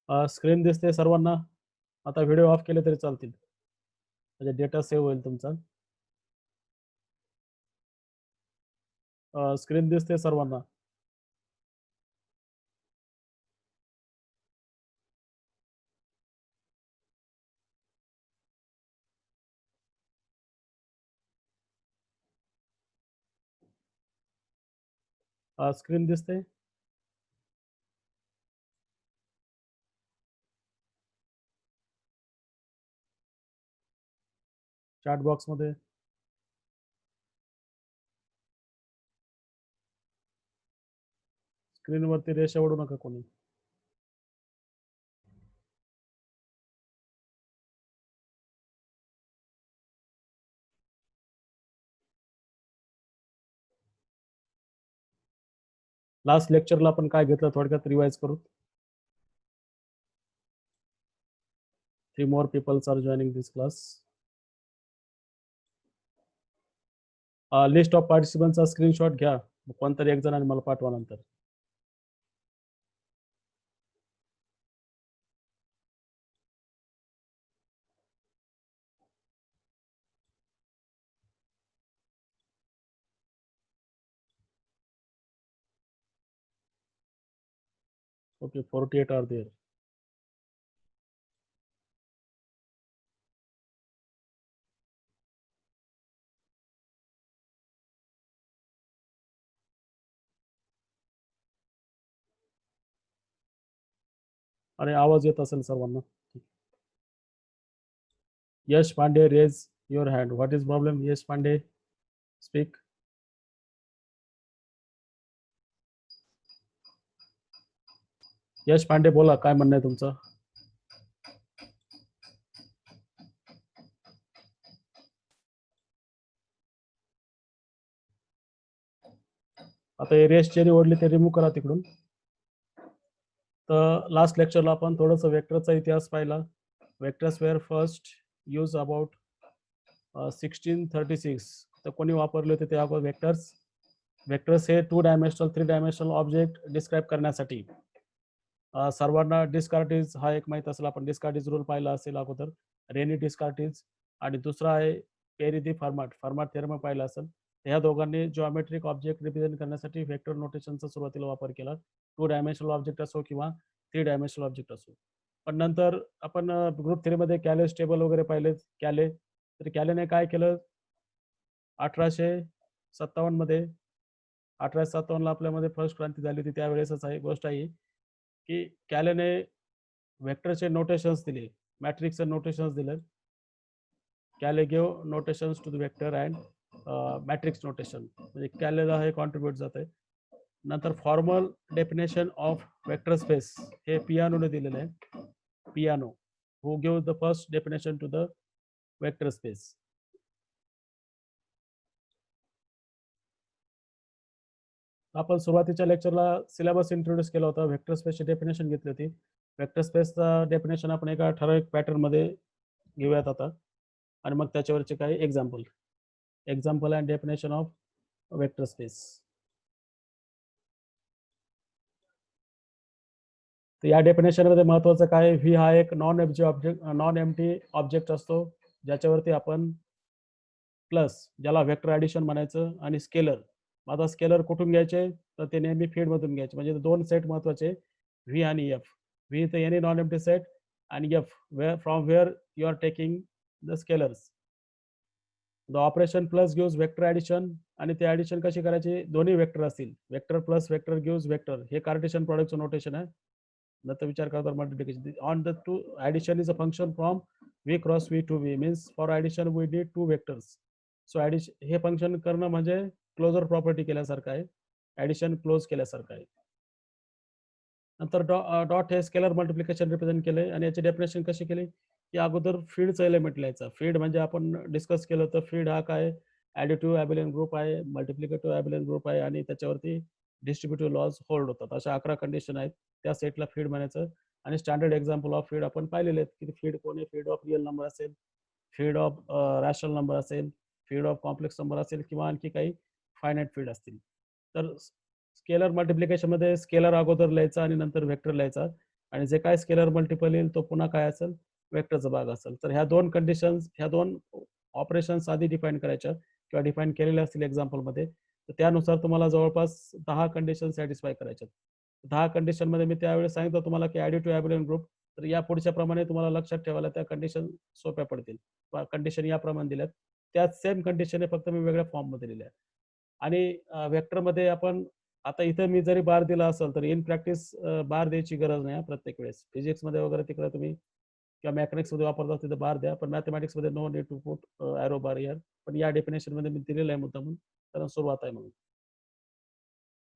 Screen दिसते सर्वांना? आता व्हिडिओ ऑफ केले तरी चालतील, म्हणजे डेटा सेव्ह होईल तुमचा. स्क्रीन दिसते सर्वांना? स्क्रीन दिसते? चॅट बॉक्स मध्ये स्क्रीनवरती रेषा ओढू नका कोणी. लास्ट लेक्चरला आपण काय घेतलं थोडक्यात रिवाइज करू. 3 more people are joining this class. List of पार्टिसिपंटचा स्क्रीनशॉट घ्या, कोणतरी एक जणांनी मला पाठवा नंतर. Okay, 48 are there. अरे आवाज येत असेल सर्वांना? Yash Pandey, raise your hand. What is problem? Yash Pandey, speak. Yash Pandey बोला, काय म्हणणं आहे तुमचं? आता हे रेस चेरी ओढली ते रिमूव्ह करा तिकडून. तर लास्ट लेक्चरला आपण थोडंसं वेक्टरचा इतिहास पाहिला. Vectors were first used about 1636. तर कोणी वापरले होते ते आपण वेक्टर्स. वेक्टर्स हे 2 डायमेन्शनल 3 डायमेन्शनल ऑब्जेक्ट डिस्क्राईब करण्यासाठी. सर्वांना डिस्कार्टिज हा एक माहीत असेल, आपण डिस्कार्टिज रूल पाहिला असेल अगोदर, रेनी डिस्कार्टिज. आणि दुसरा आहे पेरी दी फर्माट थेरम पाहिला असेल. ह्या दोघांनी जिओमेट्रिक ऑब्जेक्ट रिप्रेझेंट करण्यासाठी वेक्टर नोटेशनचा सुरुवातीला वापर केला, 2 डायमेन्शनल ऑब्जेक्ट असो किंवा 3 डायमेन्शनल ऑब्जेक्ट असो. पण नंतर आपण ग्रुप थ्रीमध्ये कॅले स्टेबल वगैरे पाहिले. कॅले, तर कॅलेने काय केलं 1857 मध्ये, 1857ला आपल्यामध्ये फर्स्ट क्रांती झाली होती. त्यावेळेसच आहे गोष्ट आहे की कॅलेने वेक्टरचे नोटेशन्स दिले, मॅट्रिक्सचे नोटेशन्स दिले. Cayley give notations to the vector and matrix notation, म्हणजे कॅलेला हे कॉन्ट्रीब्युट जात आहे. नंतर formal definition of vector space हे पियानोने दिलेलं आहे. Peano who give the first definition to the vector space. आपण सुरुवातीच्या लेक्चरला सिलेबस इंट्रोड्यूस केला होता, वेक्टर स्पेसची डेफिनेशन घेतली होती. वेक्टर स्पेसचा डेफिनेशन आपण एका ठराविक पॅटर्नमध्ये घेऊयात आता, आणि मग त्याच्यावरचे काही example and definition of vector space. तर या डेफिनेशनमध्ये महत्त्वाचं काय, व्ही हा एक नॉन एम्प्टी ऑब्जेक्ट असतो, ज्याच्यावरती आपण प्लस, ज्याला वेक्टर ॲडिशन म्हणायचं, आणि स्केलर. आता स्केलर कुठून घ्यायचे, तर ते नेहमी फीडमधून घ्यायचे. म्हणजे 2 सेट महत्त्वाचे, व्ही आणि एफ. व्ही तर एनी नॉन एम्प्टी सेट, आणि F from where you are taking the scalars. The operation plus gives vector addition, आणि ते ॲडिशन कशी करायची, दोन्ही वेक्टर असतील. Vector plus vector gives vector, हे कार्टेशियन प्रॉडक्टचं नोटेशन आहे. नंतर विचार करता multiplication on the two addition is a function from V cross V to V, means for addition we need 2 vectors. So addition हे फंक्शन करणं म्हणजे क्लोजर प्रॉपर्टी केल्यासारखं आहे, ॲडिशन क्लोज केल्यासारखं आहे. नंतर डॉट हे स्केलर मल्टिप्लिकेशन रिप्रेझेंट केले, आणि याची डेफिनेशन कशी केली की अगोदर फीडचं एलिमेंट लिहायचा. फीड म्हणजे आपण डिस्कस केलं तर फीड हा काय, ॲडिटिव्ह ॲबिलियन ग्रुप आहे, मल्टिप्लिकेटिव्ह ॲबिलियन ग्रुप आहे, आणि त्याच्यावरती डिस्ट्रीब्युटिव्ह लॉज होल्ड होतात. अशा 11 कंडिशन आहेत, त्या सेटला फीड म्हणायचं. आणि स्टँडर्ड एक्झाम्पल ऑफ फीड आपण पाहिलेले आहेत की फीड कोणी, फीड ऑफ रिअल नंबर असेल, फीड ऑफ रॅशनल नंबर असेल, फीड ऑफ कॉम्प्लेक्स नंबर असेल, किंवा आणखी काही फायनाईट फीड असतील. तर स्केलर मल्टिप्लिकेशनमध्ये स्केलर अगोदर लिहायचा आणि नंतर वेक्टर लिहायचा. आणि जे काय स्केलर मल्टिपल येईल तो पुन्हा काय असेल, वेक्टरचा भाग असेल. तर ह्या दोन कंडिशन्स, ह्या दोन ऑपरेशन्स आधी डिफाईन करायच्या किंवा डिफाईन केलेल्या असतील एक्झाम्पलमध्ये. तर त्यानुसार तुम्हाला जवळपास 10 कंडिशन सॅटिस्फाय करायच्या. 10 कंडिशनमध्ये मी त्यावेळेस सांगितलं तुम्हाला की ॲडिटिव्ह ॲबिलियन ग्रुप. तर या पुढच्या प्रमाणे तुम्हाला लक्षात ठेवायला त्या कंडिशन सोप्या पडतील. कंडिशन याप्रमाणे दिल्यात. त्याच सेम कंडिशन आहे, फक्त मी वेगळ्या फॉर्ममध्ये दिल्या. आणि वेक्टरमध्ये आपण आता इथं मी जरी बार दिला असेल तर इन प्रॅक्टिस बार द्यायची गरज नाही प्रत्येक वेळेस. फिजिक्समध्ये वगैरे तिकडे तुम्ही किंवा मेकॅनिक्समध्ये वापरता तिथे बार द्या, पण मॅथमॅटिक्समध्ये no need to put arrow bar here. पण या डेफिनेशनमध्ये मी दिलेलं आहे मुद्दामून, कारण सुरुवात आहे म्हणून.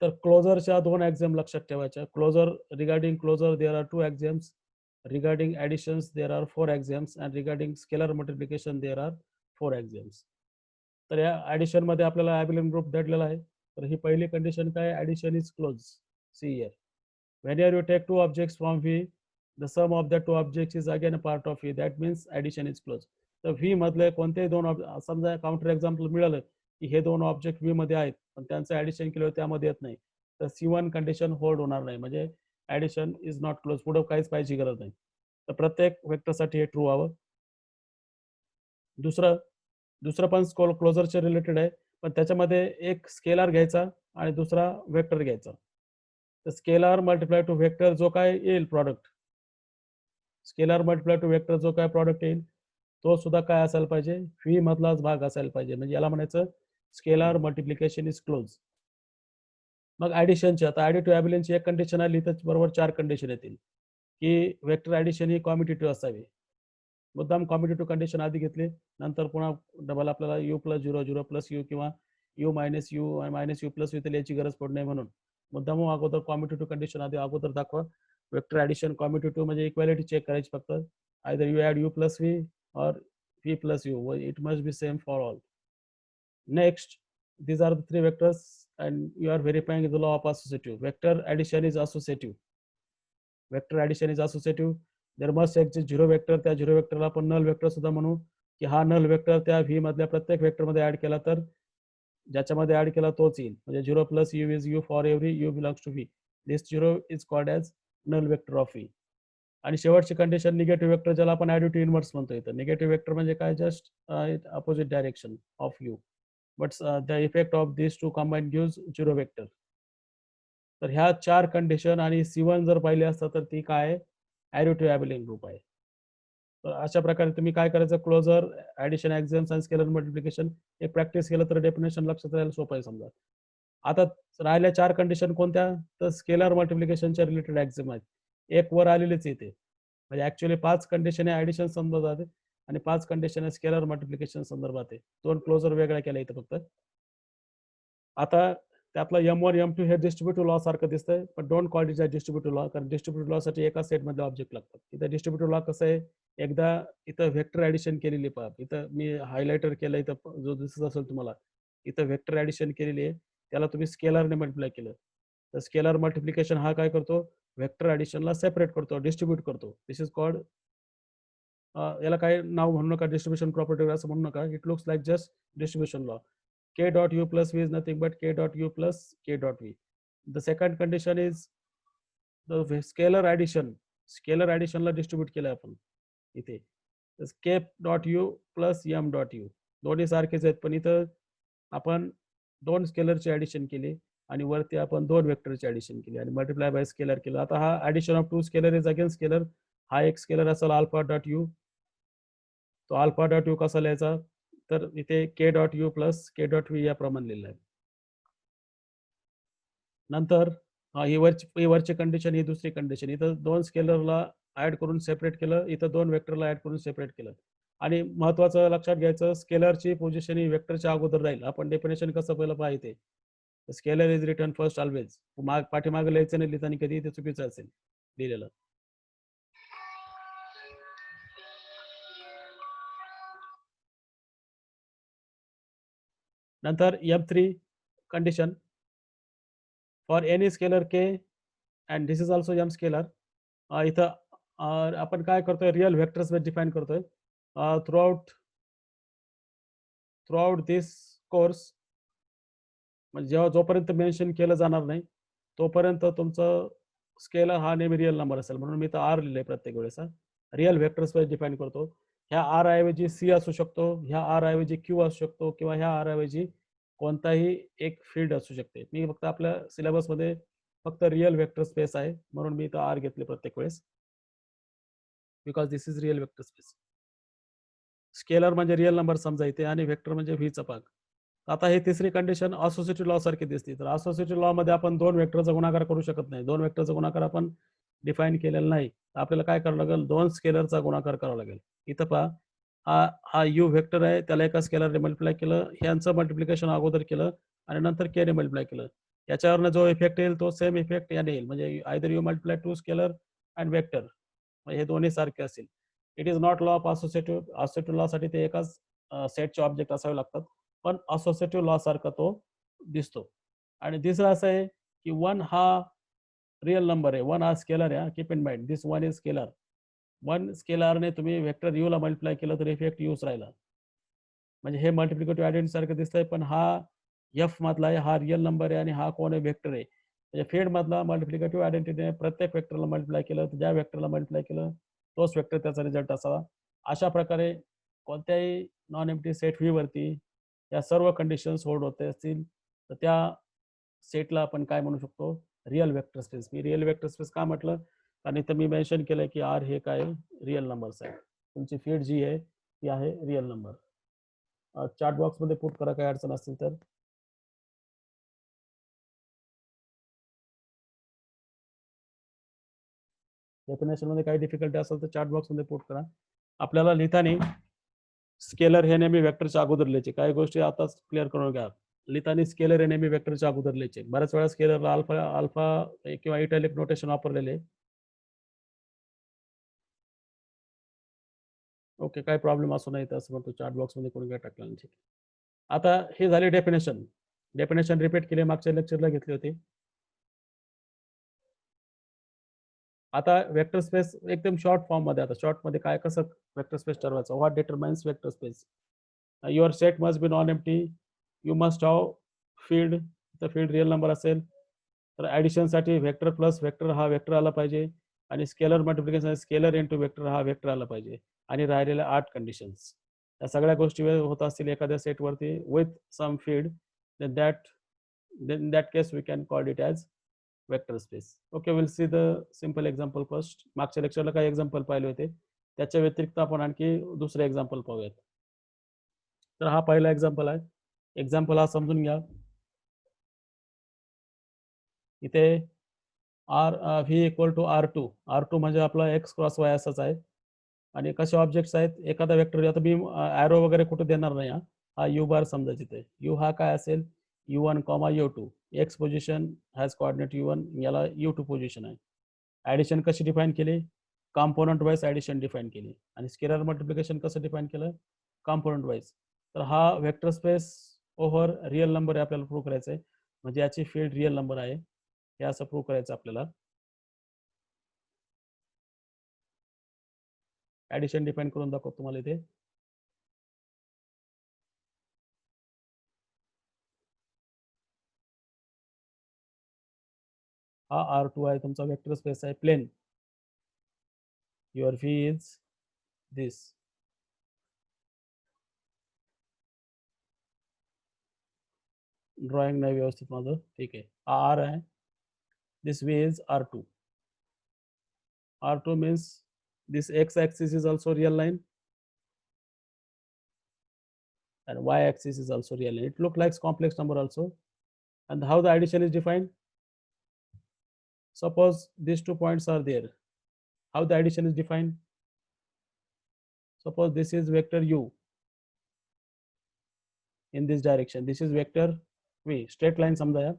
तर क्लोजरच्या 2 एक्झाम लक्षात ठेवायच्या. Closure, regarding closure there are 2 axioms. Regarding additions there are 4 axioms and regarding scalar multiplication there are 4 axioms. तर या ॲडिशनमध्ये आपल्याला ॲबिलियन ग्रुप दडलेला आहे. तर ही पहिली कंडिशन काय, addition is close. See here. Whenever you take two objects from V, the sum of the two objects is again a part of V. That means addition is closed. तर V मधले कोणतेही दोन समजा counter example मिळालं की हे दोन object V मध्ये आहेत पण त्यांचं ऍडिशन केलं त्यामध्ये येत नाही, तर C1 कंडिशन होल्ड होणार नाही, म्हणजे ऍडिशन इज नॉट क्लोज. पुढे काहीच पाहिजे गरज नाही. तर प्रत्येक वेक्टरसाठी हे ट्रू हवं. दुसरं पण क्लोजरचे रिलेटेड आहे, पण त्याच्यामध्ये एक स्केलर घ्यायचा आणि दुसरा वेक्टर घ्यायचा. तर स्केलर मल्टिप्लाय टू वेक्टर जो काय येईल product, scalar multiply to vector जो काय प्रॉडक्ट येईल तो सुद्धा काय असायला पाहिजे, व्ही मधलाच भाग असायला पाहिजे. म्हणजे याला म्हणायचं स्केलर मल्टिप्लिकेशन इज क्लोज. मग ऍडिशनची, आता ऍडिटिव्ह ॲबिलियनची एक कंडिशन आली तर बरोबर 4 कंडिशन येतील की वेक्टर ऍडिशन ही कॉम्युटेटिव्ह असावी. मुद्दाम कॉम्युटेटिव्ह कंडिशन आधी घेतली, नंतर पुन्हा डबल आपल्याला यू प्लस 0 प्लस यू किंवा u minus U plus you याची गरज पडू नये म्हणून मुद्दाम अगोदर कॉम्युटेटिव्ह कंडिशन आधी अगोदर दाखवा. वेक्टर ऍडिशन कॉम्युटेटिव्ह म्हणजे इक्वॅलिटी चेक करायची फक्त. Either you add u plus v और v plus u, it must be same for all. Next, these are the three vectors and you are verifying the law of associative. Vector addition is associative. Vector addition is associative. There must exist zero vector. त्या zero वेक्टरला आपण null vector सुद्धा म्हणू की हा null vector त्या V मधल्या प्रत्येक वेक्टर मध्ये ऍड केला तर ज्याच्यामध्ये ऍड केला तोच येईल. म्हणजे 0 plus U is U for every U belongs to V. This 0 is called as null vector of V. आणि शेवटची कंडिशन निगेटिव्ह वेक्टर, ज्याला आपण ॲडिटिव्ह इन्व्हर्स म्हणतो. इथं निगेटिव्ह वेक्टर म्हणजे काय, just opposite direction of you, but the effect of these two combined gives zero vector. तर ह्या 4 कंडिशन आणि C1 जर पाहिले असतं तर ती काय, ॲडिटिव्ह ॲबिलियन ग्रुप आहे. तर अशा प्रकारे तुम्ही काय करायचं, क्लोजर, ऍडिशन, एक्झाम्स आणि स्केलर मल्टिप्लिकेशन हे प्रॅक्टिस केलं तर डेफिनेशन लक्षात राहायला सोपं आहे. समजा आता राहिल्या 4 कंडिशन कोणत्या, तर स्केलर मल्टिप्लिकेशनच्या रिलेटेड एक्झाम आहेत. एक वर आलेलीच येते, म्हणजे ऍक्च्युअली 5 कंडिशन आहे ऍडिशन संदर्भात आहे आणि 5 कंडिशन आहे स्केलर मल्टिप्लिकेशन संदर्भात आहे. 2 क्लोजर वेगळ्या केल्या इथं फक्त. आता त्यातला M1 M2 हे डिस्ट्रीब्युटिव्ह लॉ सारखं दिसतंय, पण don't call it distributive law, कारण डिस्ट्रीब्युटिव्ह लॉ साठी एका सेट मधले ऑब्जेक्ट लागतात. इथं डिस्ट्रीब्युटिव्ह लॉ कसं आहे, एकदा इथं व्हेक्टर ऍडिशन केलेली पहा, इथं मी हायलायटर केलं, इथं जो दिसत असेल तुम्हाला, इथं व्हेक्टर ऍडिशन केलेली आहे, त्याला तुम्ही स्केलरने मल्टिप्लाय केलं तर स्केलर मल्टिप्लिकेशन हा काय करतो, व्हेक्टर ऍडिशनला सेपरेट करतो, डिस्ट्रीब्यूट करतो. दिस इज कॉल्ड, याला काय नाव म्हणू नका, डिस्ट्रीब्युशन प्रॉपर्टी असं म्हणू नका. It looks like just distribution law. K dot u plus v is nothing but K dot u plus K dot v. The second condition is the scalar addition. Scalar addition ला distribute केलं आपण इथे. K dot u plus m dot u दोन्ही सारखेच आहेत, पण इथं आपण 2 स्केलरची ऍडिशन केली आणि वरती आपण 2 वेक्टरची ऍडिशन केली आणि मल्टिप्लाय बाय स्केलर केलं. आता हा addition of 2 scalar is again scalar. हा एक स्केलर असेल अल्फा डॉट यू. तो अल्फा डॉट यू कसा लिहायचा, तर इथे के डॉट यू प्लस के डॉट व्ही याप्रमाणे लिहिलं आहे. नंतर ही वरची कंडिशन, ही दुसरी कंडिशन. इथं 2 स्केलरला ऍड करून सेपरेट केलं, इथं 2 वेक्टरला ऍड करून सेपरेट केलं. आणि महत्वाचं लक्षात घ्यायचं, स्केलरची पोझिशन ही वेक्टरच्या अगोदर राहील. आपण डेफिनेशन कसं पहिलं पाहिजे, scalar is written first always. पाठीमागे लिहायचं नाही, लिहिताना कधी ते चुकीचं असेल लिहिलेलं. नंतर M3 condition, for any scalar K and this is also M scalar. इथं आपण काय करतोय, रिअल व्हेक्टर्स डिफाईन करतोय. थ्रूआउट दिस कोर्स, म्हणजे जेव्हा जोपर्यंत मेन्शन केलं जाणार नाही तोपर्यंत तुमचं स्केलर हा नेहमी रिअल नंबर असेल म्हणून मी तर आर लिहिलंय प्रत्येक वेळेस. रिअल व्हेक्टर स्पेस डिफाईन करतो. ह्या आर ऐवजी सी असू शकतो, ह्या आर ऐवजी क्यू असू शकतो किंवा ह्या आर ऐवजी कोणताही एक फील्ड असू शकते. मी फक्त आपल्या सिलेबसमध्ये फक्त रिअल व्हेक्टर स्पेस आहे म्हणून मी इथं आर घेतले प्रत्येक वेळेस, because this is real vector space. Scalar म्हणजे रिअल नंबर समजा इथे आणि व्हेक्टर म्हणजे व्हीचा भाग. आता हे तिसरी कंडिशन असोसिएटिव्ह लॉ सारखी दिसते. तर असोसिएटिव्ह लॉ मध्ये आपण दोन व्हेक्टरचा गुणाकार करू शकत नाही. दोन व्हेक्टरचा गुणाकार आपण डिफाईन केलेला नाही. आपल्याला काय करावं लागेल, दोन स्केलरचा गुणाकार करावा लागेल. इथं पहा, हा हा यू व्हेक्टर आहे, त्याला एका स्केलरने मल्टिप्लाय केलं, ह्यांचं मल्टिप्लिकेशन अगोदर केलं आणि नंतर के ने मल्टिप्लाय केलं. याच्यावरनं जो इफेक्ट येईल तो सेम इफेक्ट याने येईल. म्हणजे either you multiply to scalar and vector, हे दोन्ही सारखे असतील. It is not law of associative. Associative law साठी ते एकाच सेटचे ऑब्जेक्ट असावे लागतात, पण असोसिएटिव्ह लॉ सारखा तो दिसतो. आणि दुसरं असं आहे की वन हा रिअल नंबर आहे, वन हा स्केलर आहे. Keep in mind this one is scalar. One स्केलरने तुम्ही व्हेक्टर यू ला मल्टिप्लाय केलं तर इफेक्ट यूच राहिला. म्हणजे हे मल्टिप्लिकेटिव्ह आयडेंटिटी सारखं दिसतंय, पण हा एफ मधला आहे, हा रिअल नंबर आहे आणि हा कोण आहे, व्हेक्टर आहे. म्हणजे फीड मधला मल्टिप्लिकेटिव्ह आयडेंटिटीने प्रत्येक व्हेक्टरला मल्टिप्लाय केलं, तर ज्या व्हेक्टरला मल्टिप्लाय केलं तोच व्हेक्टर त्याचा रिझल्ट असावा. अशा प्रकारे कोणत्याही नॉन एम्प्टी सेट व्ही वरती या सर्व कंडिशन्स होल्ड होते असतील तर त्या सेटला आपण काय म्हणू शकतो, रिअल व्हेक्टर स्पेस. मी रिअल व्हेक्टर स्पेस का म्हटलं, कारण इथं मी मेन्शन केलंय की आर हे काय रिअल नंबर्स आहे. तुमची फीड जी आहे ती आहे रिअल नंबर. चॅट बॉक्समध्ये पुट करा काही अडचण असतील तर. डेफिनेशन मध्ये काही डिफिकल्टी असेल तर चॅट बॉक्समध्ये पुट करा. आपल्याला लिहिताना स्केलर हे नेहमी व्हेक्टरच्या अगोदर लिहायचे. काही गोष्टी आताच क्लिअर करून घ्या. लिहिताना स्केलर हे नेहमी व्हेक्टरच्या अगोदर लिहायचे. बऱ्याच वेळा स्केलरला अल्फा अल्फा किंवा इटॅलिक नोटेशन वापरलेले. ओके, काय प्रॉब्लेम असू नये असं म्हणतो. चॅट बॉक्समध्ये करून घ्या टाकलं. ठीक. आता हे झाले डेफिनेशन. डेफिनेशन रिपीट केले, मागच्या लेक्चरला घेतले होते. आता वेक्टर स्पेस एकदम शॉर्ट फॉर्म मध्ये. आता शॉर्ट मध्ये काय कसं वेक्टर स्पेस ठरवायचं. What determines vector space. Your set must be non empty. You must have field. तर फील्ड रिअल नंबर असेल तर ॲडिशनसाठी व्हेक्टर प्लस व्हेक्टर हा व्हेक्टर आला पाहिजे आणि scalar multiplication scalar into vector हा व्हेक्टर आला पाहिजे. आणि राहिलेल्या 8 कंडिशन्स या सगळ्या गोष्टी होत असतील एखाद्या सेटवरती with some field, then that case we can call it as vector space. Okay, we'll see the simple example first. मागच्या लेक्चरला काही एक्झाम्पल पाहिले होते, त्याच्या व्यतिरिक्त आपण आणखी दुसरे एक्झाम्पल पाहूयात. तर हा पहिला एक्झाम्पल आहे. एक्झाम्पल हा समजून घ्या. इथे R V equal to R2 म्हणजे आपला एक्स क्रॉस वाय असाच आहे. आणि कसे ऑब्जेक्ट्स आहेत, एखादा वेक्टर. आता मी ॲरो वगैरे कुठे देणार नाही. हा यू बार समजायचे. इथे यू हा काय असेल, U1 comma U2. X position has coordinate U1, याला U2 पोझिशन आहे. ॲडिशन कशी डिफाईन केली, कॉम्पोनंट वाईज ॲडिशन डिफाईन केली. आणि स्केलर मल्टिप्लिकेशन कसं डिफाईन केलं, कॉम्पोनंट वाईज. तर हा vector space over real number आहे आपल्याला प्रूव्ह करायचं आहे. म्हणजे याची फील्ड रिअल नंबर आहे हे असं प्रूव्ह करायचं आपल्याला. ॲडिशन डिफाईन करून दाखवतो तुम्हाला इथे. हा R2 आहे तुमचा वेक्टर स्पेस आहे plane. Your v is this. Drawing नाही व्यवस्थित माझं, ठीक आहे. आर आहे. This v is R2. R2 means this x-axis is also real line and y-axis is also real line. It looks like complex number also. And how the addition is defined? Suppose these 2 points are there. How the addition is defined? Suppose this is vector u in this direction. This is vector v. Straight line समजा या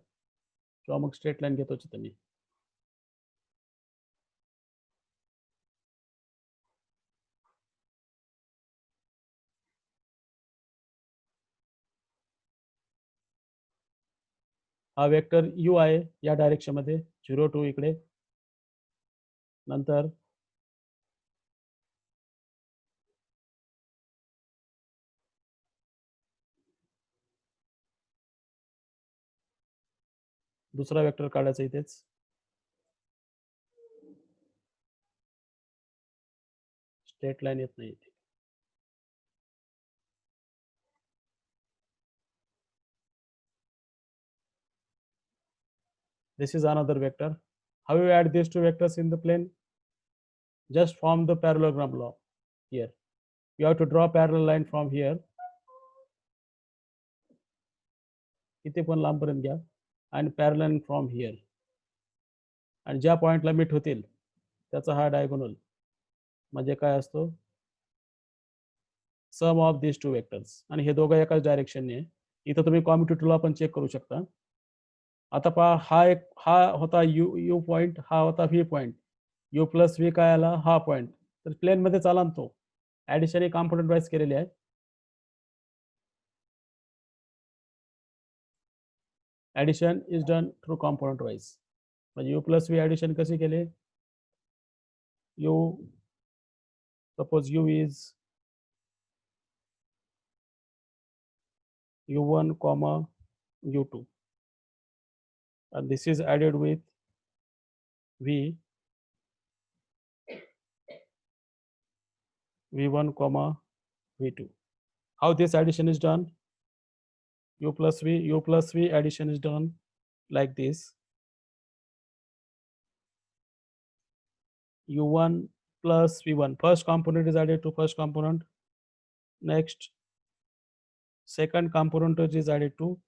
किंवा मग straight line घेतो चित्र मी. हा vector u आहे या direction मध्ये 0 2 इकडे. नंतर दुसरा वेक्टर काढायचा इथेच. स्ट्रेट लाईन येत नाही. This is another vector. How you add these two vectors in the plane? Just form the parallelogram law here. You have to draw parallel line from here. किती पण लांबपर्यंत घ्या आणि पॅरलल फ्रॉम हिअर, आणि ज्या पॉइंटला meet होतील त्याचा हा डायगोनल म्हणजे काय असतो, सम ऑफ दिस टू वेक्टर्स. आणि हे दोघं एकाच डायरेक्शनने आहे. इथं तुम्ही कॉम्युटेटरला पण चेक करू शकता. आता पहा, हा होता यू पॉइंट, हा होता V point. You plus V काय आला, हा पॉइंट. तर प्लेन मध्ये चाला ना तो. ऍडिशन ही कॉम्पोनंट वाईज केलेली आहे. Addition is done through component wise. म्हणजे यू प्लस व्ही ऍडिशन कशी केली, you suppose you is u1 comma u2, and this is added with v1 comma v2. How this addition is done? U plus v addition is done like this. u1 plus v1, first component is added to first component. Next, second component is added to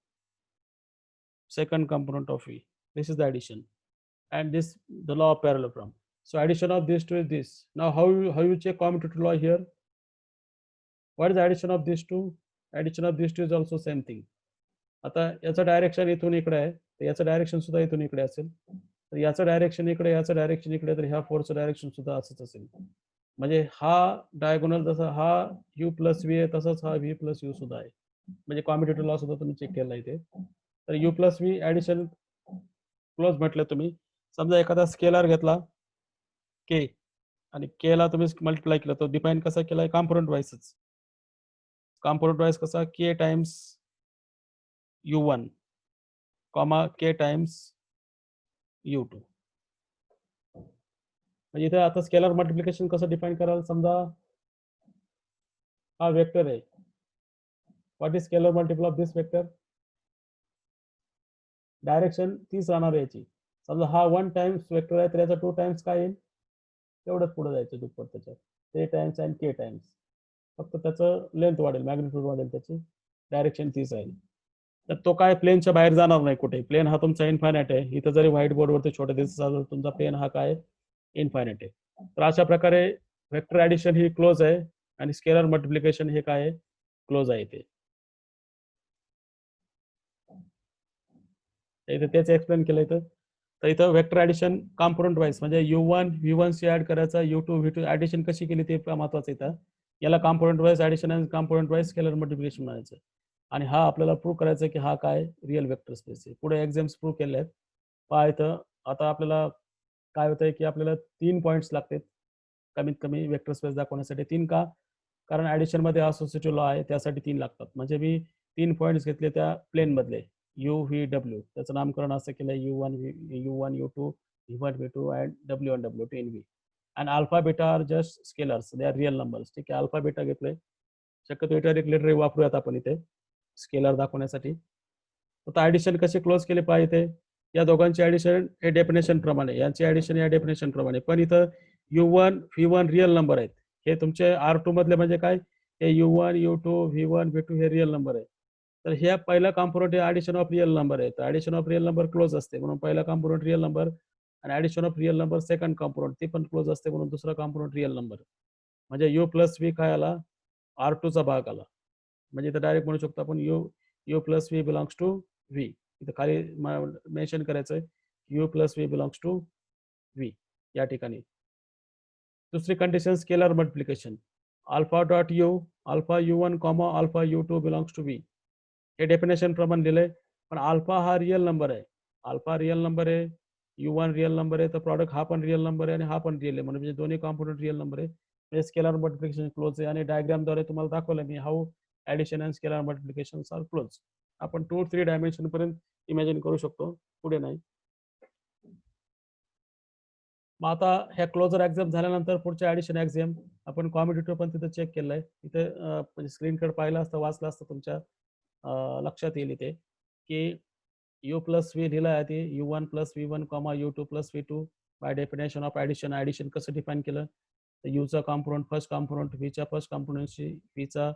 second component of v. This is the addition, and this the law of parallelogram. So addition of these two is this. Now how you check commutator law here? What is the addition of these two? Addition of these two is also same thing. आता याचं direction इथून इकडे आहे, तर याचं direction सुद्धा इथून इकडे असेल. तर याचं डायरेक्शन इकडे, याचं डायरेक्शन इकडे, तर ह्या फोर्सचं डायरेक्शन सुद्धा असंच असेल. म्हणजे हा डायगोनल जसा हा यू प्लस व्ही आहे, तसंच हा व्ही प्लस यू सुद्धा आहे. म्हणजे कॉम्युटेटर लॉ सुद्धा तुम्ही चेक केला इथे. तर you plus V addition close म्हटलं तुम्ही. समजा एखादा स्केलर घेतला के, आणि के ला तुम्ही मल्टिप्लाय केला, तो डिफाईन कसा केलाय, कॉम्पोनंट वाईजच. कॉम्पोनंट वाईज कसा, के टाइम्स u1 कॉमा के टाइम्स u2. म्हणजे इथे आता स्केलर मल्टिप्लिकेशन कसं डिफाइन कराल, समजा हा वेक्टर आहे. What is scalar multiple of this vector? Direction तीच राहणार याची. समजा हा 1 टाइम्स वेक्टर आहे, तर याचा 2 टाइम्स काय येईल, तेवढंच पुढे जायचं दुप्पट त्याच्यात, के टाइम्स आणि के टाइम्स. फक्त त्याचं लेंथ वाढेल, मॅग्निट्यूड वाढेल, त्याची डायरेक्शन तीच आहे. तर तो काय प्लेनच्या बाहेर जाणार नाही कुठे. प्लेन हा तुमचा इन्फायनाइट आहे. इथं जरी व्हाईट बोर्डवरती छोटे दिसत असेल, तुमचा प्लेन हा काय इन्फायनाइट आहे. तर अशा प्रकारे वेक्टर ऍडिशन ही क्लोज आहे, आणि स्केलर मल्टिप्लिकेशन हे काय क्लोज आहे. इथे तेच एक्सप्लेन केलं इथं. तर इथं वेक्टर ऍडिशन कॉम्पोनंट वाईज म्हणजे u1 v1 शी ऍड करायचा, u2 v2 ऍडिशन कशी केली ते महत्वाचं इथं. याला कॉम्पोनंट वाईज ऍडिशन आणि कॉम्पोनंट वाईज स्केलर मल्टिप्लिकेशन म्हणायचं. आणि हा आपल्याला प्रूव्ह करायचा की हा काय रिअल वेक्टर स्पेस आहे. पुढे एक्झाम्स प्रूव्ह केले आहेत. पहा इथं आता आपल्याला काय होतंय की आपल्याला 3 पॉईंट्स लागतात कमीत कमी वेक्टर स्पेस दाखवण्यासाठी. 3 का? कारण ऍडिशन मध्ये असोसिएटिव्ह लॉ आहे, त्यासाठी 3 लागतात. म्हणजे मी 3 पॉईंट्स घेतले त्या प्लेन मधले यू व्ही डब्ल्यू, त्याचं नामकरण असं केलं u1 u2 v1 v2 and w1 w2 in v. and alpha beta are just scalars, they are real numbers. ठीक आहे, अल्फा बेटा घेतले. शक्यतो इटरेटिव्ह लेटर वापरूयात आपण इथे स्केलर दाखवण्यासाठी. आता ऍडिशन कसे क्लोज केले पाहिजे, या दोघांची ऍडिशन हे डेफिनेशन प्रमाणे, यांची ऍडिशन या डेफिनेशन प्रमाणे. पण इथं u1 v1 रिअल नंबर आहेत. हे तुमचे R2 मधले म्हणजे काय, हे u1 u2 v1 v2 हे रिअल नंबर आहे. तर हे पहिला कॉम्पोनंट हे ऍडिशन ऑफ रिअल नंबर आहे. तर addition of real number close असते, म्हणून पहिला कॉम्पोनंट रिअल नंबर, आणि addition of real number second component ते पण क्लोज असते, म्हणून दुसरा कॉम्पोनंट रिअल नंबर. म्हणजे यू प्लस व्ही काय आला, R2 चा भाग आला. म्हणजे इथं डायरेक्ट म्हणू शकतो आपण U plus V belongs to V. इथं खाली मेन्शन करायचं U plus V belongs to V या ठिकाणी. दुसरी condition scalar multiplication, alpha dot U, alpha u1 comma alpha u2 belongs to V. हे डेफिनेशन प्रमाणे दिलंय. पण अल्फा हा रिअल नंबर आहे, अल्फा रिअल नंबर आहे, u1 रिअल नंबर आहे, तर प्रॉडक्ट हा पण रिअल नंबर आहे आणि हा पण रिअल आहे, म्हणजे दोन्ही कॉम्पोनंट रिअल नंबर आहे. म्हणजे स्केलर मल्टिप्लिकेशन क्लोज आहे. आणि डायग्रामद्वारे तुम्हाला दाखवलं मी how addition and scalar multiplication are close. आपण 2-3 डायमेन्शन पर्यंत इमॅजिन करू शकतो, पुढे नाही. मग आता ह्या क्लोजर एक्झाम झाल्यानंतर पुढच्या ऍडिशन एक्झाम आपण कॉम्पिटेटिव्ह पण तिथे चेक केलंय. इथे म्हणजे स्क्रीनकडे पाहिलं असतं, वाचलं असतं, तुमच्या लक्षात येईल इथे की u प्लस व्ही लिहिलं आहे, ते u1 plus v1 comma u2 plus v2 by definition of addition. Addition कसं डिफाईन केलं तर यूचा कॉम्पोनंट फर्स्ट कॉम्पोनंट व्हीच्या फर्स्ट कॉम्पोनंटशी, व्हीचा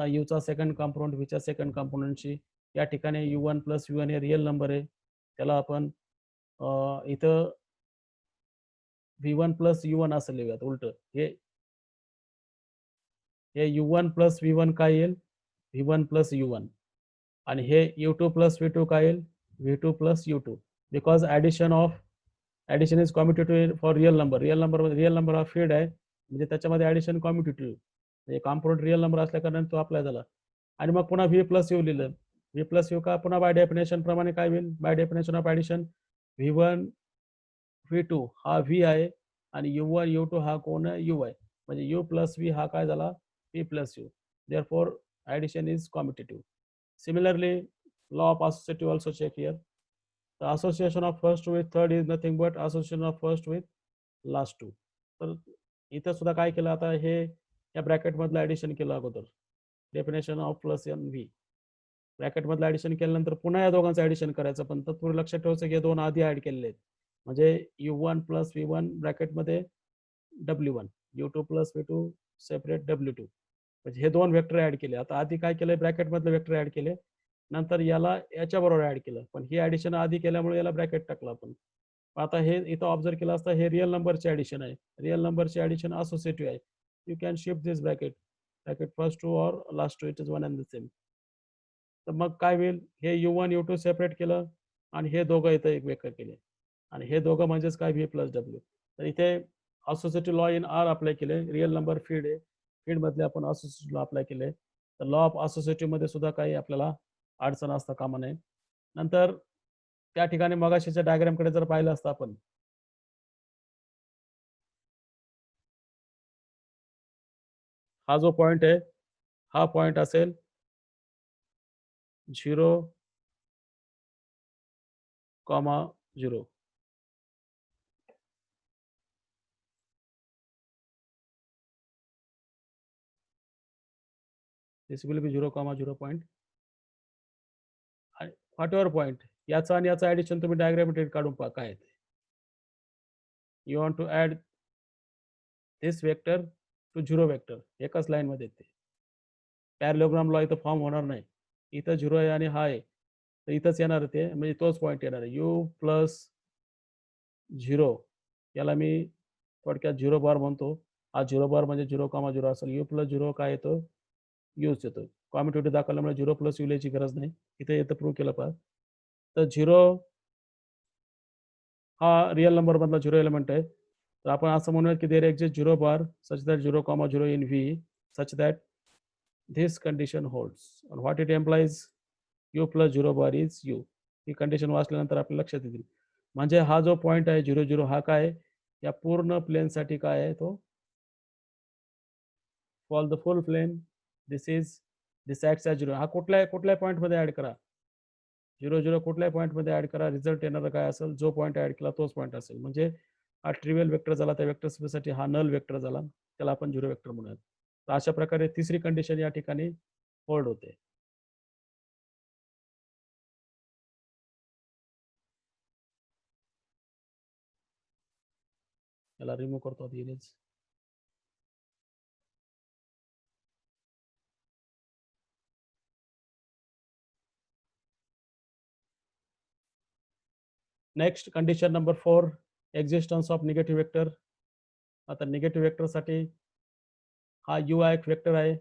यूचा सेकंड कॉम्पोनंट व्हीच्या सेकंड कॉम्पोनंटशी. या ठिकाणी u1 प्लस v1 हे रिअल नंबर आहे, त्याला आपण इथं v1 प्लस u1 असं लिहूयात उलट. हे u1 प्लस v1 काय येईल, v1 प्लस u1. आणि हे u2 प्लस v2 काय येईल, v2 plus u2. Because addition is competitive for real number. Real number हा फील्ड आहे, म्हणजे त्याच्यामध्ये ऍडिशन कॉम्पिटेटिव्ह, म्हणजे कॉम्पोनंट रिअल नंबर असल्या कारणाने तो अप्लाय झाला. आणि मग पुन्हा v प्लस यू लिहिलं. v प्लस यू का, पुन्हा बाय डेफिनेशन प्रमाणे काय होईल, by definition of addition v1 v2 हा v आहे आणि u1 u2 हा कोण आहे, u आहे. म्हणजे u प्लस v हा काय झाला, v plus u. Therefore addition is competitive. Similarly, law of associative also check here. The association of first with third is nothing but association of first with last two. तर इथं सुद्धा काय केलं, आता हे या ब्रॅकेट मधलं ऍडिशन केलं अगोदर, definition of plus in V. Bracket मधलं ऍडिशन केल्यानंतर पुन्हा या दोघांचं ऍडिशन करायचं, पण तत्पूर्वी लक्षात ठेवायचं की हे दोन आधी ऍड केलेले आहेत. म्हणजे u1 plus v1 ब्रॅकेटमध्ये w1, u2 plus v2 separate w2. म्हणजे हे दोन वेक्टर ऍड केले. आता आधी काय केलंय, ब्रॅकेट मधले वेक्टर ऍड केले, नंतर याला याच्या बरोबर ऍड केलं, पण ही ऍडिशन आधी केल्यामुळे याला ब्रॅकेट टाकलं आपण. आता हे इथं ऑब्झर्व केलं असता, हे रिअल नंबरचे ऍडिशन आहे. रिअल नंबरचे ऍडिशन असोसिएटिव्ह आहे. You can shift this bracket first two or last two, it is one and the same. तर मग काय होईल, हे u1 u2 सेपरेट केलं आणि हे दोघं इथं एक वेगळं केले, आणि हे दोघं म्हणजेच काय, v प्लस डब्ल्यू. तर इथे associative law in R apply केले. रिअल नंबर फील्ड आहे, फील्ड मधले आपण असोसिएटिव्ह लॉ अप्लाय केले. तर लॉ ऑफ असोसिएटिव्ह मध्ये सुद्धा काही आपल्याला अडचण असता कामा नये. नंतर त्या ठिकाणी मगाशीच्या डायग्रामकडे जर पाहिलं असतं आपण, हा जो पॉइंट आहे, हा पॉइंट असेल 0,0. This will be 0,0 point. Whatever point, याचा आणि याचा ऍडिशन तुम्ही डायग्रामेटिक काढून पहा काय आहे. You want to add this vector to 0 vector, एकाच लाईन मध्ये येते. पॅरलोग्राम लॉ इथं फॉर्म होणार नाही. इथं 0 आहे आणि हा आहे, तर इथंच येणार ते, म्हणजे तोच पॉईंट येणार आहे. u प्लस 0 याला मी थोडक्यात 0 बार म्हणतो. हा 0 बार म्हणजे 0,0 असेल. u प्लस 0 काय येतो, यूच येतो. कॉम्युटेटिव्ह दाखवल्यामुळे 0 प्लस यू लिहायची गरज नाही, इथे येतं प्रूव्ह केलं पाहिजे. तर 0 हा रिअल नंबर मधला 0 एलिमेंट आहे. तर आपण असं म्हणूया की there exist 0 bar such that 0,0 in V such that this condition holds. and what it implies, u plus 0 bar is u. He condition वाचल्यानंतर आपल्या लक्षात येईल. म्हणजे हा जो पॉइंट आहे 0,0 हा काय, या पूर्ण प्लेन साठी काय आहे तो, for the full plane this acts as 0. हा कुठल्या पॉइंट मध्ये ऍड करा, 0,0 कुठल्याही पॉईंट मध्ये ऍड करा, रिझल्ट येणार काय असेल, जो पॉईंट ऍड केला तोच पॉईंट असेल. म्हणजे हा ट्रिवियल वेक्टर झाला, त्या वेक्टर स्पेससाठी हा नल वेक्टर झाला, त्याला आपण 0 वेक्टर म्हणूयात. तर अशा प्रकारे तिसरी कंडिशन या ठिकाणी होल्ड होते. याला रिमूव्ह करतो आधी image. Next condition number 4, existence of negative vector. आता निगेटिव्ह वेक्टर साठी हा u हा एक वेक्टर आहे.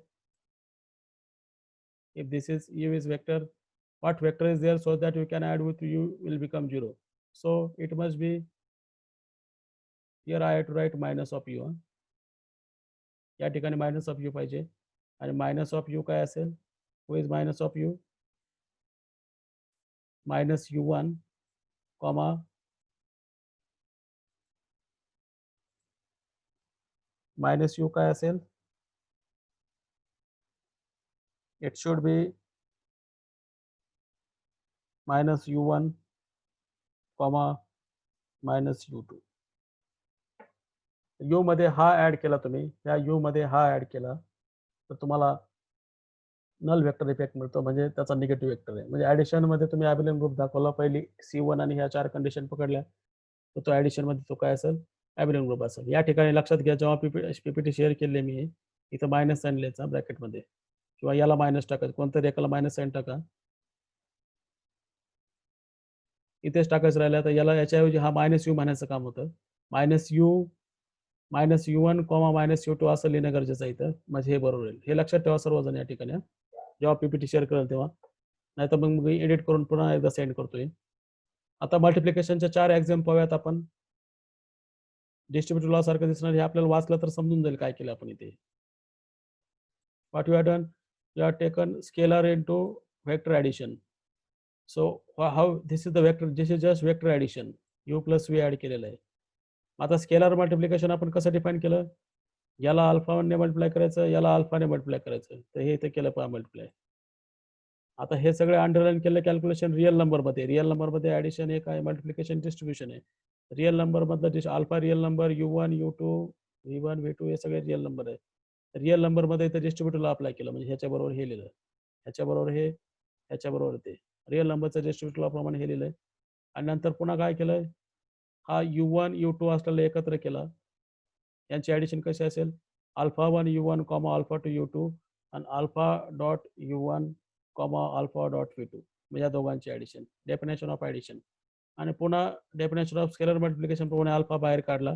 if this is u is vector, what vector is there so that you can add with u will become 0. So it must be, here I have to write minus of u. या ठिकाणी minus of you पाहिजे, आणि minus of u काय असेल, who is minus of u, minus u1 comma minus u काय असेल, it should be minus u1 comma minus u2. U मध्ये हा ऍड केला तुम्ही, या यू मध्ये हा ऍड केला तर तुम्हाला नल वेक्टर इफेक्ट मिळतो, म्हणजे त्याचा निगेटिव्ह वेक्टर आहे. म्हणजे ऍडिशन मध्ये तुम्ही ॲबेलियन ग्रुप दाखवला, पहिली C1 आणि ह्या 4 कंडिशन पकडल्या तर तो ऍडिशन मध्ये तो काय असेल, ॲबेलियन ग्रुप असेल. या ठिकाणी लक्षात घ्या, जेव्हा पीपीटी शेअर केले मी, इथं मायनस साइन लिहायचा ब्रॅकेटमध्ये किंवा याला मायनस टाकायचं, कोणतरी एकाला मायनस साइन टाका, इथेच टाकायचं राहिलं तर याला याच्याऐवजी हा मायनस यू म्हणायचं काम होतं. Minus U one comma minus U2 असं लिहिणं गरजेचं आहे इथं, म्हणजे हे बरोबर होईल. हे लक्षात ठेवा सर्वजण या ठिकाणी जेव्हा पीपीटी शेअर करेल तेव्हा, नाही तर मग मी एडिट करून पुन्हा एकदा सेंड करतोय. आता मल्टिप्लिकेशनच्या 4 एक्झाम पाहूयात आपण. डिस्ट्रीब्युटिव्ह लॉ सारखं दिसणार, हे आपल्याला वाचलं तर समजून जाईल काय केलं आपण इथे. What you have done, you have taken scalar into vector addition. So how this is the vector, this is just vector addition, U plus V add केलेलं आहे. आता स्केलर मल्टिप्लिकेशन आपण कसं डिफाईन केलं, याला अल्फाने मल्टिप्लाय करायचं, याला अल्फाने मल्टिप्लाय करायचं, तर हे इथे केलं पहा मल्टिप्लाय. आता हे सगळे अंडरलाईन केलं कॅल्क्युलेशन रिअल नंबरमध्ये. रिअल नंबरमध्ये ॲडिशन एक आहे, मल्टिप्लिकेशन डिस्ट्रीब्युशन आहे. रिअल नंबरमधलं alpha real number U1 U2 V1 V2 हे सगळे रिअल नंबर आहे. रिअल नंबरमध्ये इथे डिस्ट्रीब्युटिव्हला अप्लाय केलं, म्हणजे ह्याच्याबरोबर हे लिहिलं, ह्याच्याबरोबर हे, ह्याच्याबरोबर ते. रिअल नंबरचं डिस्ट्रीब्युटिव्ह प्रमाणे हे लिहिलंय. आणि नंतर पुन्हा काय केलंय, हा U1 U2 असलेलं एकत्र केलं. यांची ॲडिशन कशी असेल, alpha 1 U1 comma alpha 2 U2 आणि alpha dot U1 comma alpha dot V2, म्हणजे या दोघांची ॲडिशन, डेफिनेशन ऑफ ॲडिशन. आणि पुन्हा डेफिनेशन ऑफ स्केलर मल्टिप्लिकेशन प्रमाणे अल्फा बाहेर काढला,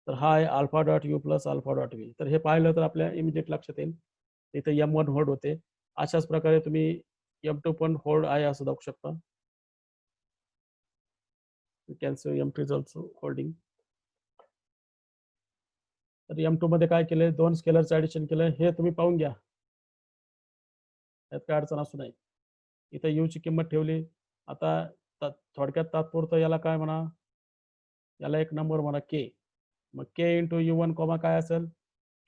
तर हा आहे alpha dot you plus alpha dot V. तर हे पाहिलं तर आपल्या इमिजिएट लक्षात येईल, इथे M1 होल्ड होते. अशाच प्रकारे तुम्ही M2 पण होल्ड आहे असं दाखवू शकता. You can see M2 is also holding. तर M2 मध्ये काय केलंय, 2 स्केलरचं ॲडिशन केलंय, हे तुम्ही पाहून घ्या, त्यात काय अडचण असू नये. इथं यू ची किंमत ठेवली. आता थोडक्यात तात्पुरतं याला काय म्हणा, याला एक नंबर म्हणा के. मग के इंटू U1 कॉमा काय असेल,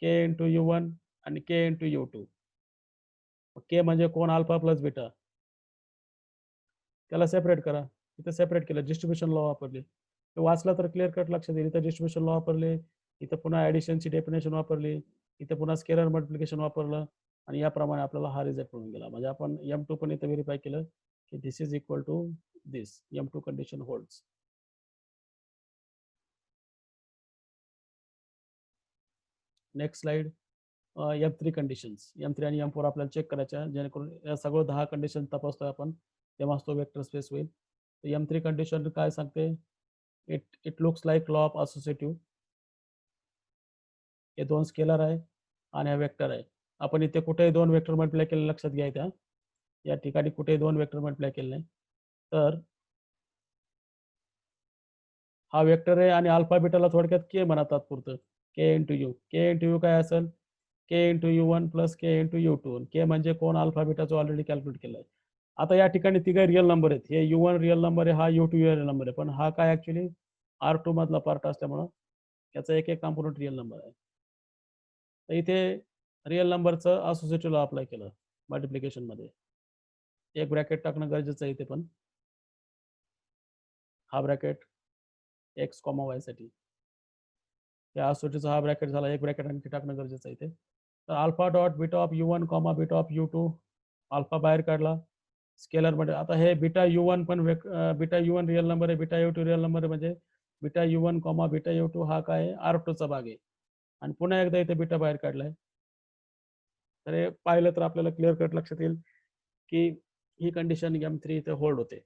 के इंटू U1 आणि के इंटू U2. के म्हणजे कोण, अल्फा प्लस बीटा, त्याला सेपरेट करा. इथं सेपरेट केलं, डिस्ट्रीब्युशन लॉ वापरली. ते वाचलं तर क्लिअर कट लक्षात येईल. इथं डिस्ट्रीब्युशन लॉ वापरले, इथं पुन्हा ॲडिशनची डेफिनेशन वापरली, इथं पुन्हा स्केलर मल्टिप्लिकेशन वापरलं आणि याप्रमाणे आपल्याला हा रिझल्ट मिळून गेला. म्हणजे आपण M2 पण इथं व्हेरीफाय केलं की this is equal to this, M2 condition holds. Next slide. M3 conditions, M3 आणि M4 आपल्याला चेक करायच्या, जेणेकरून या सगळं 10 कंडिशन तपासतोय आपण, तेव्हाच तो वेक्टर स्पेस होईल. M3 कंडिशन काय सांगते, it looks like law of associative. हे 2 स्केलर आहे आणि हा वेक्टर आहे. आपण इथे कुठेही 2 वेक्टर मल्टिप्लाय केले लक्षात घ्या, त्या या ठिकाणी कुठेही 2 वेक्टर मल्टिप्लाय केले नाही. तर हा वेक्टर आहे आणि अल्फा बीटाला थोडक्यात के म्हणा तात्पुरतं, k into u. K into u काय असेल, k into U1 plus k into U2. K म्हणजे कोण, अल्फा बीटाचं ऑलरेडी कॅल्क्युलेट केलं आहे. आता या ठिकाणी तिघे रिअल नंबर आहेत. हे U1 रिअल नंबर आहे, हा U2 रिअल नंबर आहे, पण हा काय ऍक्च्युली R2 मधला पार्ट असल्यामुळं याचा एक एक कॉम्पोनंट रिअल नंबर आहे. तर इथे रिअल नंबरचं असोसिएटिव्हला अप्लाय केलं मल्टिप्लिकेशन मध्ये. एक ब्रॅकेट टाकणं गरजेचं आहे इथे, पण हा ब्रॅकेट एक्स कॉमा वाय साठी, या असोसिएटिव्हचा हा ब्रॅकेट झाला, एक ब्रॅकेट आणखी टाकणं गरजेचं आहे इथे. तर alpha dot beta of U1 comma beta of U2, alpha बाहेर काढला स्केलर मध्ये. आता हे बीटा U1 पण बीटा U1 रिअल नंबर आहे, बीटा U2 रिअल नंबर आहे, म्हणजे beta U1 comma beta U2 हा काय R2 चा भाग आहे. आणि पुन्हा एकदा इथे बीटा बाहेर काढलाय. तर हे पाहिलं तर आपल्याला क्लिअर कट लक्षात येईल की ही कंडिशन M3 इथे होल्ड होते.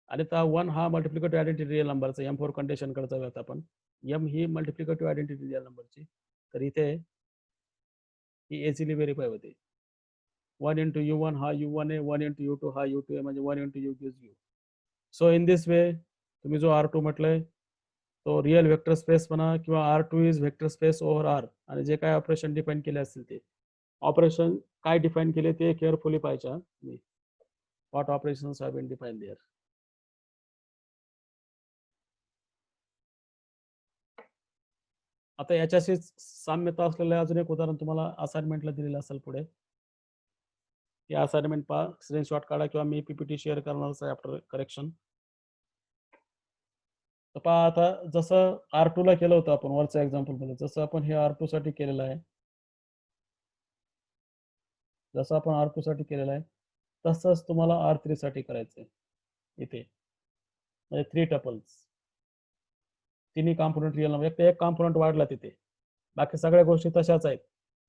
आणि आता 1 हा मल्टिप्लिकेटिव्ह आयडेंटिटी रिअल नंबरचा, M4 कंडिशन कडे जाऊयात आपण. M ही मल्टिप्लिकेटिव्ह आयडेंटिटी रिअल नंबरची, तर इथे ही इझिली व्हेरीफाय होते. 1 इंटू U1 हा U1 आहे, 1 इंटू U2 हा U2 आहे, म्हणजे 1 into U gives U. So in this way तुम्ही जो R2 म्हटलंय तो रिअल वेक्टर स्पेस म्हणा, किंवा R2 is vector space over R, आणि जे काय ऑपरेशन डिफाईन केले असतील ते ऑपरेशन काय डिफाईन केले ते केअरफुली पाहिजे. What operations have been define there. आता याच्याशी साम्यता असलेलं अजून एक उदाहरण तुम्हाला असाइनमेंटला दिलेलं असेल पुढे. या असाइनमेंट पहा, स्क्रीनशॉट काढा किंवा मी पीपीटी शेअर करणार आहे आफ्टर करेक्शन. तर पहा आता जसं R2 ला केलं होतं आपण वरच्या एक्झाम्पल मध्ये, जसं आपण हे R2 साठी केलेलं आहे, जसं आपण R2 साठी केलेलं आहे तसंच तुम्हाला R3 साठी करायचंय. इथे म्हणजे 3 टपल्स, तिन्ही कॉम्पोनंट रिअल नंबर, एक कॉम्पोनंट वाढला तिथे, बाकी सगळ्या गोष्टी तशाच आहेत.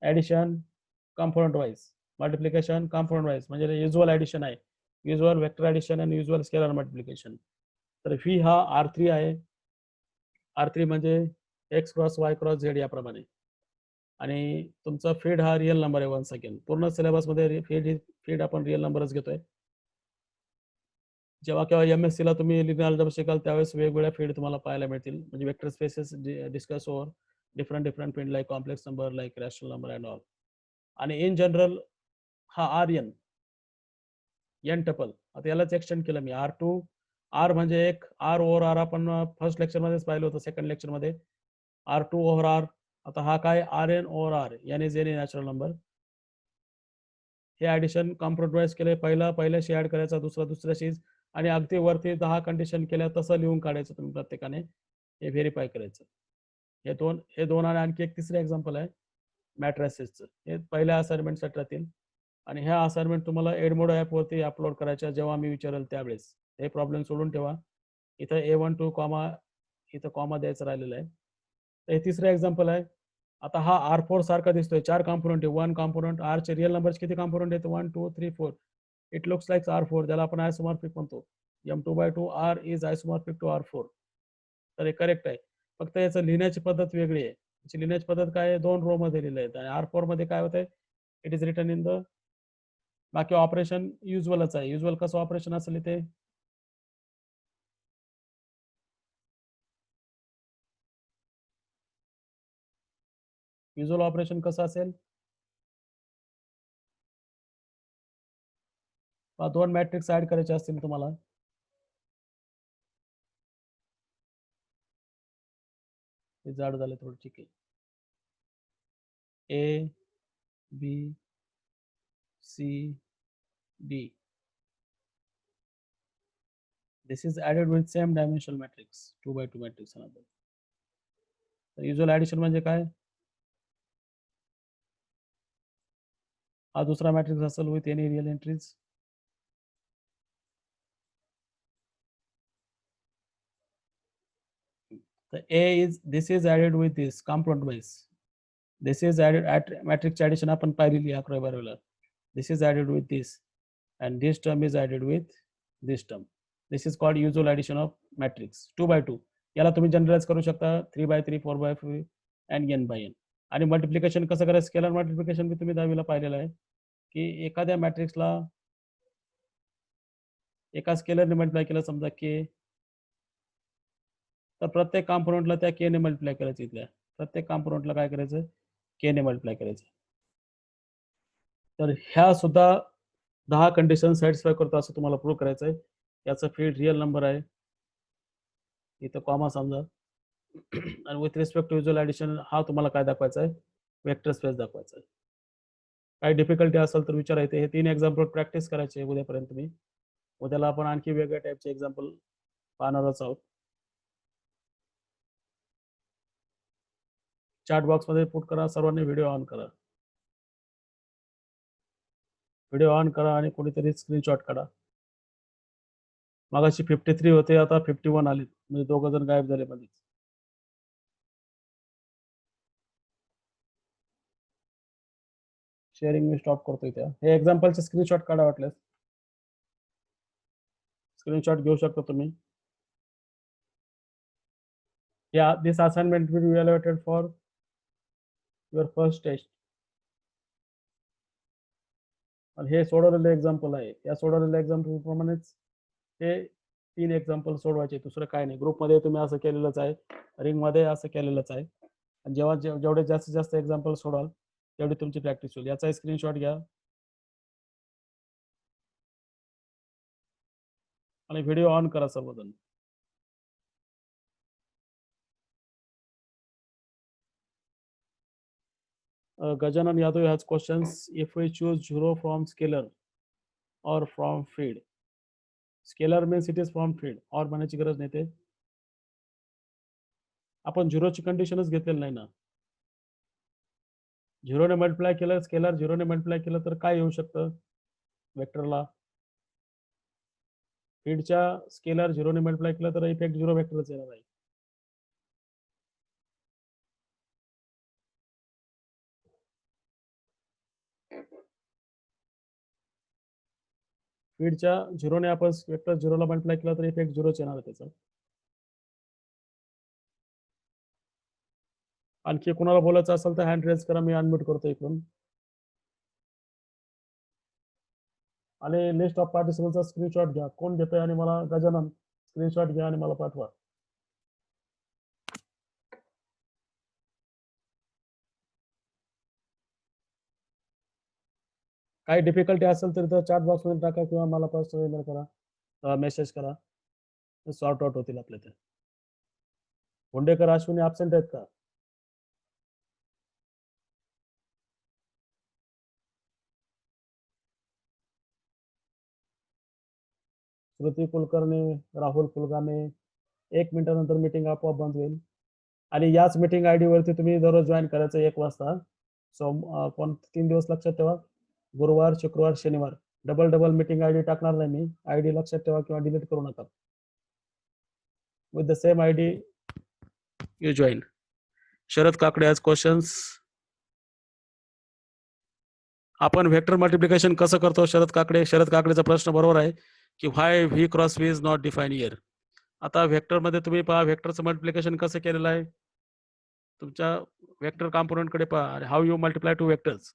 Addition component wise, multiplication component wise, म्हणजे युज्युअल ऍडिशन आहे, युज्युअल वेक्टर ऍडिशन आणि युज्युअल स्केलर मल्टिप्लिकेशन. तर व्ही हा R3 आहे. R3 म्हणजे x cross Y cross Z याप्रमाणे. आणि तुमचा फीड हा रिअल नंबर आहे. वन सेकंड, पूर्ण सिलेबसमध्ये फीड आपण रिअल नंबरच घेतोय. जेव्हा केव्हा MSc ला तुम्ही लिनिअर अल्जेब्रा शिकाल त्यावेळेस वेगवेगळ्या फील्ड तुम्हाला पाहायला मिळतील, म्हणजे vector spaces discuss over different different field like complex number, like rational number and all. आणि इन जनरल हा RN एन टपल, आता यालाच एक्सटेंड केलं मी. R2 R म्हणजे एक R ओव्हर R आपण फर्स्ट लेक्चरमध्येच पाहिलं होतं, सेकंड लेक्चरमध्ये R2 ओव्हर R. आता हा काय RN ओव्हर R, याने जेने नॅचरल नंबर. हे ऍडिशन कॉम्प्रोमाइज केले, पहिल्याशी ऍड करायचा, दुसऱ्याशी, आणि अगदी वरती 10 कंडिशन केल्या तसं लिहून काढायचं तुम्ही प्रत्येकाने, हे व्हेरीफाय करायचं. हे दोन आणि आणखी एक तिसरे एक्झाम्पल आहे मॅट्रायसिसचं, हे पहिल्या असाइनमेंटसाठी राहतील. आणि ह्या असाइनमेंट तुम्हाला एडमोड ॲपवरती अपलोड करायच्या जेव्हा मी विचारेल त्यावेळेस. हे प्रॉब्लेम सोडून ठेवा. इथं A12 कॉमा, इथं कॉमा द्यायचं राहिलेलं आहे. हे तिसरं एक्झाम्पल आहे. आता हा R4 सारखा दिसतोय, 4 कॉम्पोनंट आहे, 1 कॉम्पोनंट R चे रिअल नंबर्स किती कॉम्पोनंट आहेत, 1 2 3 4. इट लुक्स लाईक R4, ज्याला आपण आयसोमॉर्फिक म्हणतो. M2/2 R is आयसोमॉर्फिक to R4. तर हे करेक्ट आहे. फक्त याचं लिहिण्याची पद्धत वेगळी आहे. याची लिहिण्याची पद्धत काय आहे, 2 रो मध्ये लिहिलं आहे. आणि R4 मध्ये काय होतंय, it is written in the, बाकी ऑपरेशन युज्युअलच आहे. युज्युअल कसं ऑपरेशन असेल इथे, युज्युअल ऑपरेशन कसं असेल, 2 मॅट्रिक्स ऍड करायचे असतील तुम्हाला. हे जाड झाले थोडं, ठीक आहे. A B C D, this is added with same dimensional matrix, 2 by 2 matrix another. तर युज्युअल ऍडिशन म्हणजे काय, हा दुसरा मॅट्रिक्स असेल विथ एनी रिअल एंट्रीज. तर this is added with this component wise. This is added at matrix addition आपण पाहिलेली 11-12ला. This is added with this and this term is added with this term. This is called usual addition of matrix 2 by 2. याला तुम्ही generalise करू शकता 3 by 3, 4 by 4 and n by n. आणि multiplication कसं करायचं, scalar multiplication मी तुम्ही 10वीला पाहिलेलं आहे, की एखाद्या मॅट्रिक्सला एका स्केलरने मल्टिप्लाय केलं समजा k, तर प्रत्येक कॉम्पोनंटला त्या k ने मल्टिप्लाय करायचं. इथल्या प्रत्येक कॉम्पोनंटला काय करायचं, k ने मल्टिप्लाय करायचं. तर ह्या सुद्धा 10 कंडिशन सॅटिस्फाय करतो असं तुम्हाला प्रूव्ह करायचं आहे. याचा फील्ड रिअल नंबर आहे, इथं कॉमा समजा. आणि with respect to usual addition हा तुम्हाला काय दाखवायचा आहे, वेक्टर स्पेस दाखवायचा आहे. काही डिफिकल्टी असेल तर विचारायचे. हे 3 एक्झाम्पल प्रॅक्टिस करायचे उद्यापर्यंत. तुम्ही उद्याला आपण आणखी वेगळ्या टाईपचे एक्झाम्पल पाहणारच आहोत. चॅट बॉक्समध्ये पुट करा, सर्वांनी व्हिडिओ ऑन करा, व्हिडिओ ऑन करा आणि कोणीतरी स्क्रीनशॉट काढा. मगाशी 53 होते, आता 51 आले, म्हणजे 2 जण गायब झाले मध्ये. शेअरिंग मी स्टॉप करतोय. त्या हे एक्झाम्पलचे स्क्रीनशॉट काढा, वाटल्यास स्क्रीनशॉट घेऊ शकता तुम्ही. Yeah, this assignment will be evaluated for your first test. आणि हे सोडवलेलं एक्झाम्पल आहे, या सोडवलेल्या एक्झाम्पल प्रमाणेच हे 3 एक्झाम्पल सोडवायचे, दुसरं काय नाही. ग्रुपमध्ये तुम्ही असं केलेलंच आहे, रिंगमध्ये असं केलेलंच आहे. आणि जेव्हा जेवढे जास्तीत जास्त एक्झाम्पल सोडवाल तेवढी तुमची प्रॅक्टिस होईल. याचा स्क्रीनशॉट घ्या आणि व्हिडिओ ऑन करा सर्वजण. Gajanan Yadav has questions. If we choose 0 from scalar or from feed, scalar means it is from feed, or म्हणायची गरज नाही ते. आपण झिरोची कंडिशनच घेतलेली नाही ना. झिरोने मल्टिप्लाय केलं, स्केलर झिरोने मल्टिप्लाय केलं तर काय येऊ शकतं वेक्टरला? फीडच्या स्केलर झिरोने मल्टिप्लाय केलं तर इफेक्ट झिरो वेक्टरच येणार आहे. फीडच्या झिरोने आपण वेक्टर झिरोला मल्टिप्लाय केलं तर इफेक्ट झिरोच येणार आहे त्याचा. आणखी कुणाला बोलायचं असेल तर हँड रेज करा, मी अनम्यूट करतो इकडून. आणि लिस्ट ऑफ पार्टिसिपलचा स्क्रीनशॉट घ्या. कोण घेतोय आणि मला गजानन स्क्रीनशॉट घ्या आणि मला पाठवा. काही डिफिकल्टी असेल तर चॅट बॉक्समध्ये टाका किंवा मला पर्सनल ईमेल करा, मेसेज करा, सॉर्ट आउट होतील आपल्या ते. हुंडेकर अश्विनी ॲब्सेंट आहेत का? श्रुती कुलकर्णी, राहुल कुलगामे. 1 मिनिटानंतर मीटिंग आपोआप बंद होईल. आणि याच मीटिंग आय डी वरती तुम्ही दररोज जॉईन करायचं 1 वाजता. कोण 3 दिवस लक्षात ठेवा, गुरुवार, शुक्रवार, शनिवार. डबल मीटिंग आय डी टाकणार नाही मी. आय डी लक्षात ठेवा किंवा डिलीट करू नका. With the same I D you join. Sharad Kakade आज क्वेश्चन्स. आपण व्हेक्टर मल्टिप्लिकेशन कसं करतो शरद काकडे? शरद काकडेचा प्रश्न बरोबर आहे की why v cross v is not define here. आता व्हेक्टरमध्ये तुम्ही पहा व्हेक्टरचं मल्टिप्लिकेशन कसं केलेलं आहे. तुमच्या वेक्टर कॉम्पोनंटकडे पहा. How you multiply two vectors.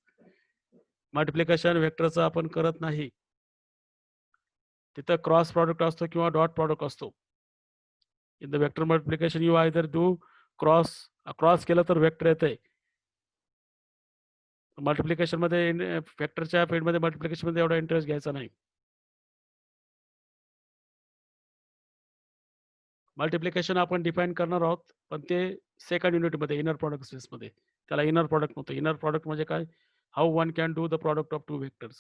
Multiplication वेक्टरचं आपण करत नाही, तिथं क्रॉस प्रॉडक्ट असतो किंवा डॉट प्रॉडक्ट असतो. In the vector multiplication you either do cross केलं तर वेक्टर येते. मल्टिप्लिकेशन मध्ये वेक्टरच्या फील्डमध्ये मल्टिप्लिकेशन मध्ये एवढा इंटरेस्ट घ्यायचा नाही. मल्टिप्लिकेशन आपण डिफाईन करणार आहोत, पण ते सेकंड युनिटमध्ये इनर प्रॉडक्ट स्पेसमध्ये. त्याला इनर प्रॉडक्ट म्हणतो. इनर प्रॉडक्ट म्हणजे काय? How one can do the product of two vectors.